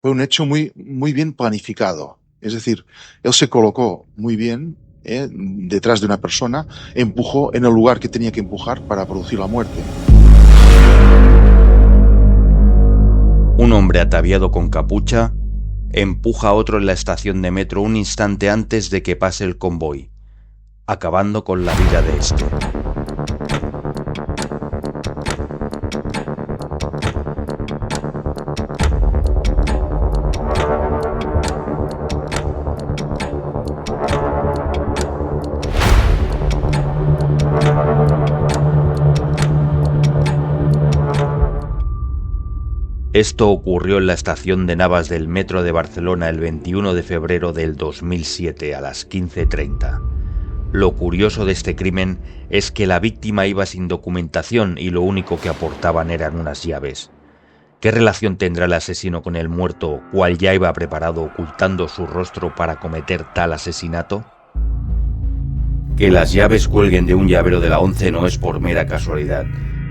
Fue un hecho muy bien planificado. Es decir, él se colocó muy bien detrás de una persona, empujó en el lugar que tenía que empujar para producir la muerte. Un hombre ataviado con capucha empuja a otro en la estación de metro un instante antes de que pase el convoy, acabando con la vida de este. Esto ocurrió en la estación de Navas del metro de Barcelona el 21 de febrero del 2007 a las 15:30. Lo curioso de este crimen es que la víctima iba sin documentación y lo único que aportaban eran unas llaves. ¿Qué relación tendrá el asesino con el muerto, cual ya iba preparado ocultando su rostro para cometer tal asesinato? Que las llaves cuelguen de un llavero de la ONCE no es por mera casualidad.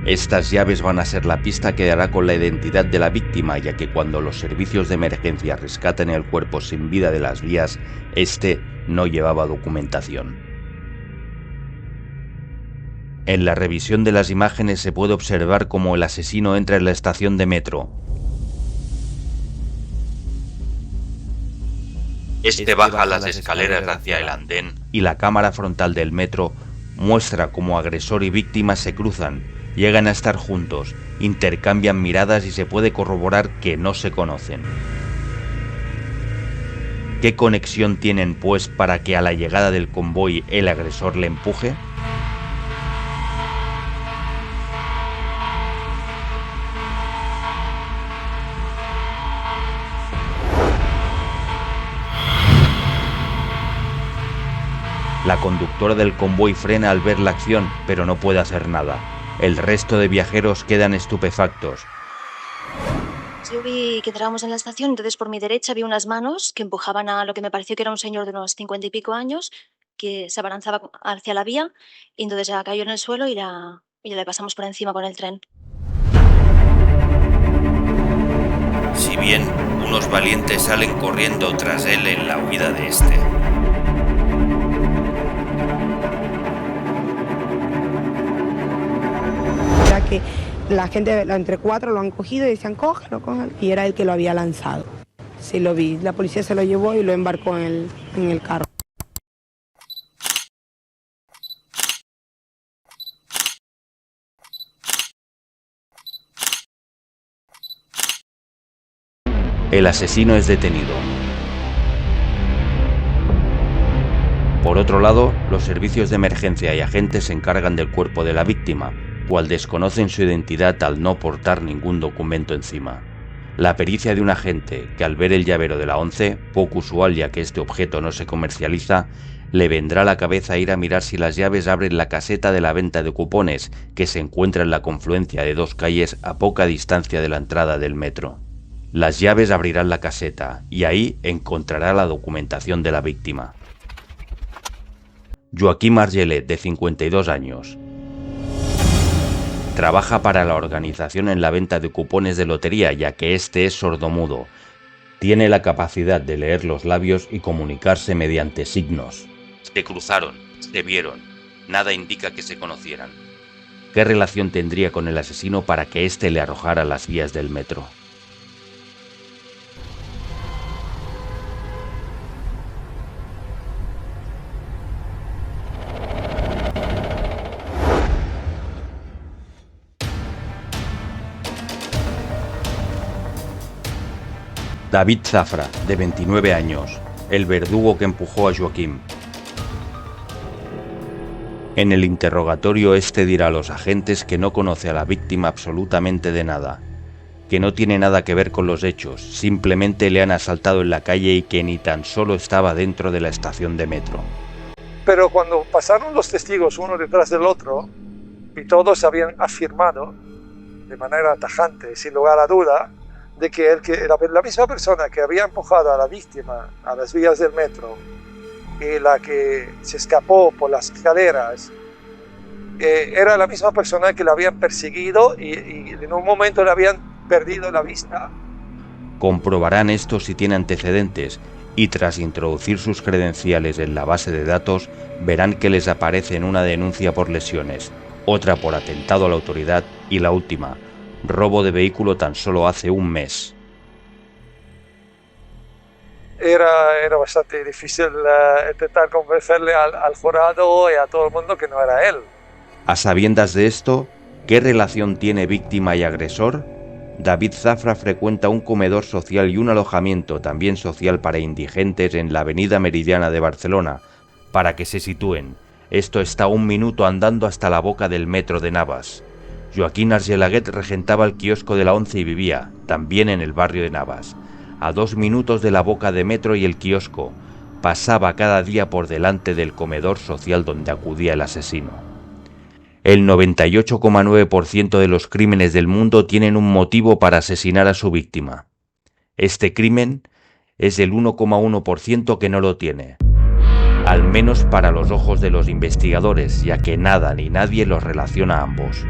Estas llaves van a ser la pista que dará con la identidad de la víctima, ya que cuando los servicios de emergencia rescaten el cuerpo sin vida de las vías, este no llevaba documentación. En la revisión de las imágenes se puede observar cómo el asesino entra en la estación de metro. Este baja las escaleras hacia el andén y la cámara frontal del metro muestra cómo agresor y víctima se cruzan, llegan a estar juntos, intercambian miradas y se puede corroborar que no se conocen. ¿Qué conexión tienen, pues, para que a la llegada del convoy el agresor le empuje? La conductora del convoy frena al ver la acción, pero no puede hacer nada. El resto de viajeros quedan estupefactos. Yo vi que entrábamos en la estación, entonces por mi derecha vi unas manos que empujaban a lo que me pareció que era un señor de unos 50 y pico años, que se abalanzaba hacia la vía, y entonces ya cayó en el suelo y ya le pasamos por encima con el tren. Si bien unos valientes salen corriendo tras él en la huida de este. Que la gente, entre cuatro, lo han cogido y decían, cógelo, y era el que lo había lanzado. Sí, lo vi. La policía se lo llevó y lo embarcó en el carro. El asesino es detenido. Por otro lado, los servicios de emergencia y agentes se encargan del cuerpo de la víctima, cual desconocen su identidad al no portar ningún documento encima. La pericia de un agente que al ver el llavero de la ONCE, poco usual ya que este objeto no se comercializa, le vendrá a la cabeza ir a mirar si las llaves abren la caseta de la venta de cupones, que se encuentra en la confluencia de dos calles a poca distancia de la entrada del metro. Las llaves abrirán la caseta y ahí encontrará la documentación de la víctima. Joaquim Argelet, de 52 años. Trabaja para la organización en la venta de cupones de lotería, ya que este es sordomudo. Tiene la capacidad de leer los labios y comunicarse mediante signos. Se cruzaron, se vieron. Nada indica que se conocieran. ¿Qué relación tendría con el asesino para que éste le arrojara a las vías del metro? David Zafra, de 29 años, el verdugo que empujó a Joaquim. En el interrogatorio este dirá a los agentes que no conoce a la víctima absolutamente de nada, que no tiene nada que ver con los hechos, simplemente le han asaltado en la calle y que ni tan solo estaba dentro de la estación de metro. Pero cuando pasaron los testigos uno detrás del otro y todos habían afirmado de manera tajante, sin lugar a duda, de que la misma persona que había empujado a la víctima a las vías del metro y la que se escapó por las escaleras era la misma persona que le habían perseguido y en un momento le habían perdido la vista. Comprobarán esto si tiene antecedentes y tras introducir sus credenciales en la base de datos verán que les aparece una denuncia por lesiones, otra por atentado a la autoridad y la última, robo de vehículo tan solo hace un mes. Era bastante difícil intentar convencerle al jurado y a todo el mundo que no era él. A sabiendas de esto, ¿qué relación tiene víctima y agresor? David Zafra frecuenta un comedor social y un alojamiento también social para indigentes en la avenida Meridiana de Barcelona. Para que se sitúen, esto está a 1 minuto andando hasta la boca del metro de Navas. Joaquín Argelaguet regentaba el kiosco de la Once y vivía, también en el barrio de Navas. A 2 minutos de la boca de metro y el kiosco, pasaba cada día por delante del comedor social donde acudía el asesino. El 98,9% de los crímenes del mundo tienen un motivo para asesinar a su víctima. Este crimen es el 1,1% que no lo tiene, al menos para los ojos de los investigadores, ya que nada ni nadie los relaciona a ambos.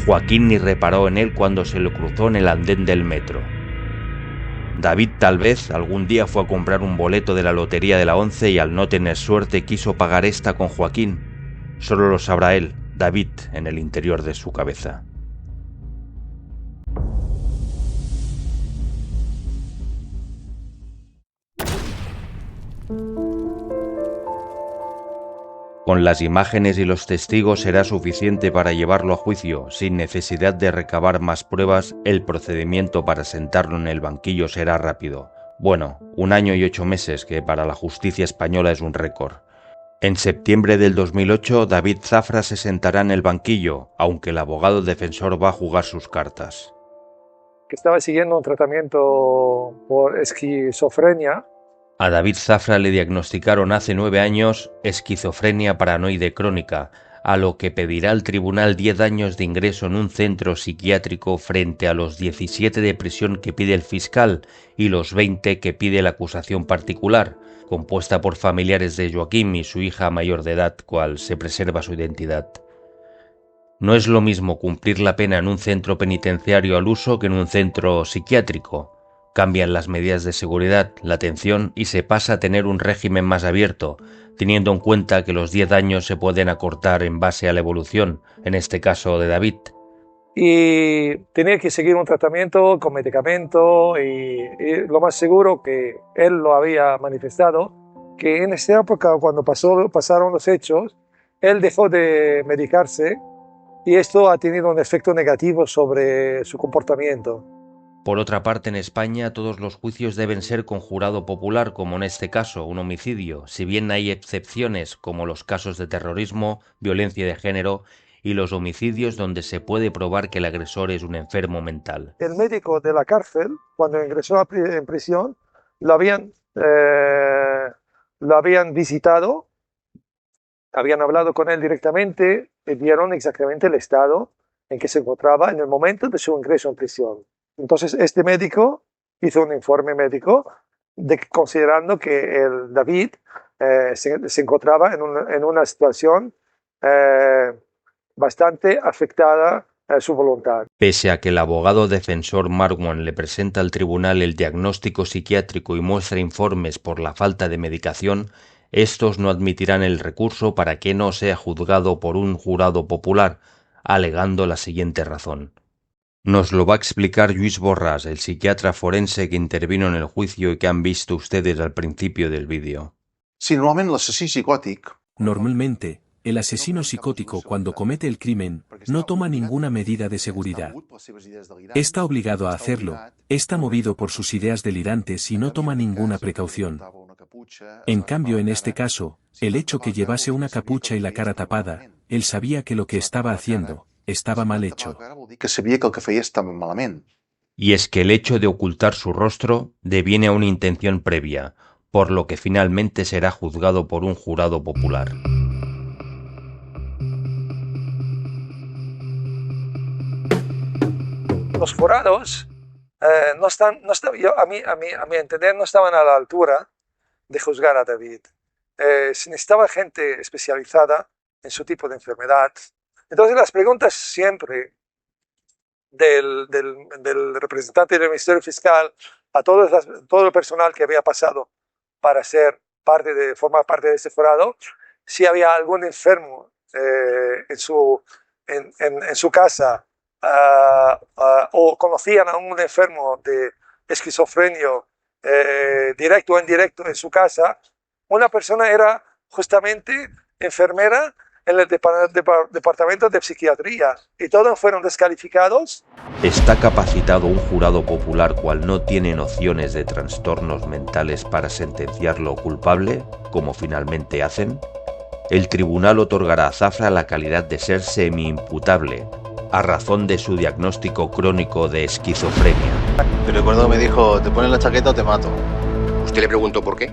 Joaquín ni reparó en él cuando se lo cruzó en el andén del metro. David tal vez algún día fue a comprar un boleto de la lotería de la Once y al no tener suerte quiso pagar esta con Joaquín. Solo lo sabrá él, David, en el interior de su cabeza. Con las imágenes y los testigos será suficiente para llevarlo a juicio. Sin necesidad de recabar más pruebas, el procedimiento para sentarlo en el banquillo será rápido. Bueno, 1 año y 8 meses, que para la justicia española es un récord. En septiembre del 2008, David Zafra se sentará en el banquillo, aunque el abogado defensor va a jugar sus cartas. Que estaba siguiendo un tratamiento por esquizofrenia. A David Zafra le diagnosticaron hace 9 años esquizofrenia paranoide crónica, a lo que pedirá al tribunal 10 años de ingreso en un centro psiquiátrico frente a los 17 de prisión que pide el fiscal y los 20 que pide la acusación particular, compuesta por familiares de Joaquín y su hija mayor de edad, cual se preserva su identidad. No es lo mismo cumplir la pena en un centro penitenciario al uso que en un centro psiquiátrico. Cambian las medidas de seguridad, la atención y se pasa a tener un régimen más abierto, teniendo en cuenta que los 10 años se pueden acortar en base a la evolución, en este caso de David. Y tenía que seguir un tratamiento con medicamento y lo más seguro que él lo había manifestado, que en esta época cuando pasaron los hechos, él dejó de medicarse y esto ha tenido un efecto negativo sobre su comportamiento. Por otra parte, en España todos los juicios deben ser con jurado popular, como en este caso, un homicidio, si bien hay excepciones como los casos de terrorismo, violencia de género y los homicidios donde se puede probar que el agresor es un enfermo mental. El médico de la cárcel, cuando ingresó en prisión, lo habían visitado, habían hablado con él directamente y vieron exactamente el estado en que se encontraba en el momento de su ingreso en prisión. Entonces este médico hizo un informe médico considerando que el David se encontraba en una situación bastante afectada a su voluntad. Pese a que el abogado defensor Marwan le presenta al tribunal el diagnóstico psiquiátrico y muestra informes por la falta de medicación, estos no admitirán el recurso para que no sea juzgado por un jurado popular, alegando la siguiente razón. Nos lo va a explicar Lluís Borràs, el psiquiatra forense que intervino en el juicio y que han visto ustedes al principio del vídeo. Sí, normalment l'assassí psicòtic... Normalmente, el asesino psicótico cuando comete el crimen no toma ninguna medida de seguridad. Está obligado a hacerlo, está movido por sus ideas delirantes y no toma ninguna precaución. En cambio, en este caso, el hecho que llevase una capucha y la cara tapada, él sabía que lo que estaba haciendo estaba mal hecho. Que sabia que el que feia estava malament. Y es que el hecho de ocultar su rostro deviene a una intención previa, por lo que finalmente será juzgado por un jurado popular. Los jurados a mi entender, no estaban a la altura de juzgar a David. Se necesitaba gente especializada en su tipo de enfermedad, Entonces las preguntas siempre del representante del Ministerio Fiscal a todo el personal que había pasado para formar parte de ese jurado, si había algún enfermo en su casa o conocían a un enfermo de esquizofrenia directo o indirecto en su casa, una persona era justamente enfermera en el departamento de psiquiatría y todos fueron descalificados. ¿Está capacitado un jurado popular cual no tiene nociones de trastornos mentales para sentenciarlo culpable, como finalmente hacen? El tribunal otorgará a Zafra la calidad de ser semi-imputable, a razón de su diagnóstico crónico de esquizofrenia. Te recuerdo que me dijo, ¿te pones la chaqueta o te mato? ¿Usted le preguntó por qué?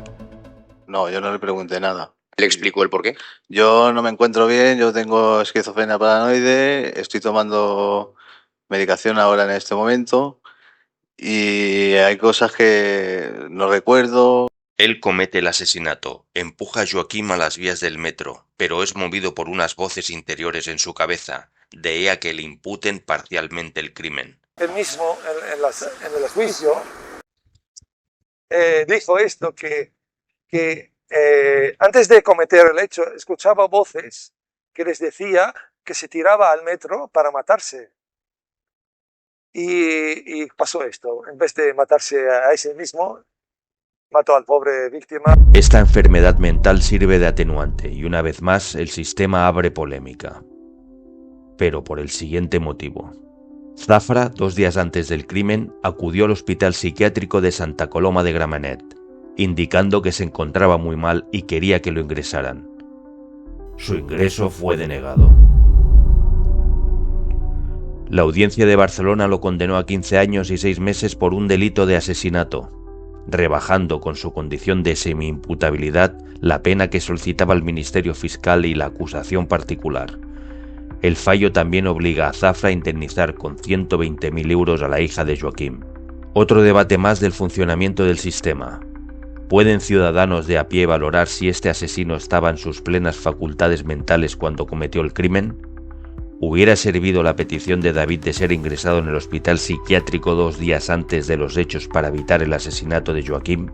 No, yo no le pregunté nada. ¿Le explicó el por qué? Yo no me encuentro bien, yo tengo esquizofrenia paranoide, estoy tomando medicación ahora en este momento y hay cosas que no recuerdo. Él comete el asesinato, empuja a Joaquim a las vías del metro, pero es movido por unas voces interiores en su cabeza, de ella que le imputen parcialmente el crimen. Él mismo, en el juicio, dijo esto, que antes de cometer el hecho, escuchaba voces que les decía que se tiraba al metro para matarse. Y pasó esto. En vez de matarse a ese mismo, mató al pobre víctima. Esta enfermedad mental sirve de atenuante y una vez más el sistema abre polémica. Pero por el siguiente motivo. Zafra, 2 días antes del crimen, acudió al hospital psiquiátrico de Santa Coloma de Gramenet, indicando que se encontraba muy mal y quería que lo ingresaran. Su ingreso fue denegado. La audiencia de Barcelona lo condenó a 15 años y 6 meses por un delito de asesinato, rebajando con su condición de semi-imputabilidad la pena que solicitaba el Ministerio Fiscal y la acusación particular. El fallo también obliga a Zafra a indemnizar con 120.000 euros a la hija de Joaquim. Otro debate más del funcionamiento del sistema. ¿Pueden ciudadanos de a pie valorar si este asesino estaba en sus plenas facultades mentales cuando cometió el crimen? ¿Hubiera servido la petición de David de ser ingresado en el hospital psiquiátrico 2 días antes de los hechos para evitar el asesinato de Joaquim?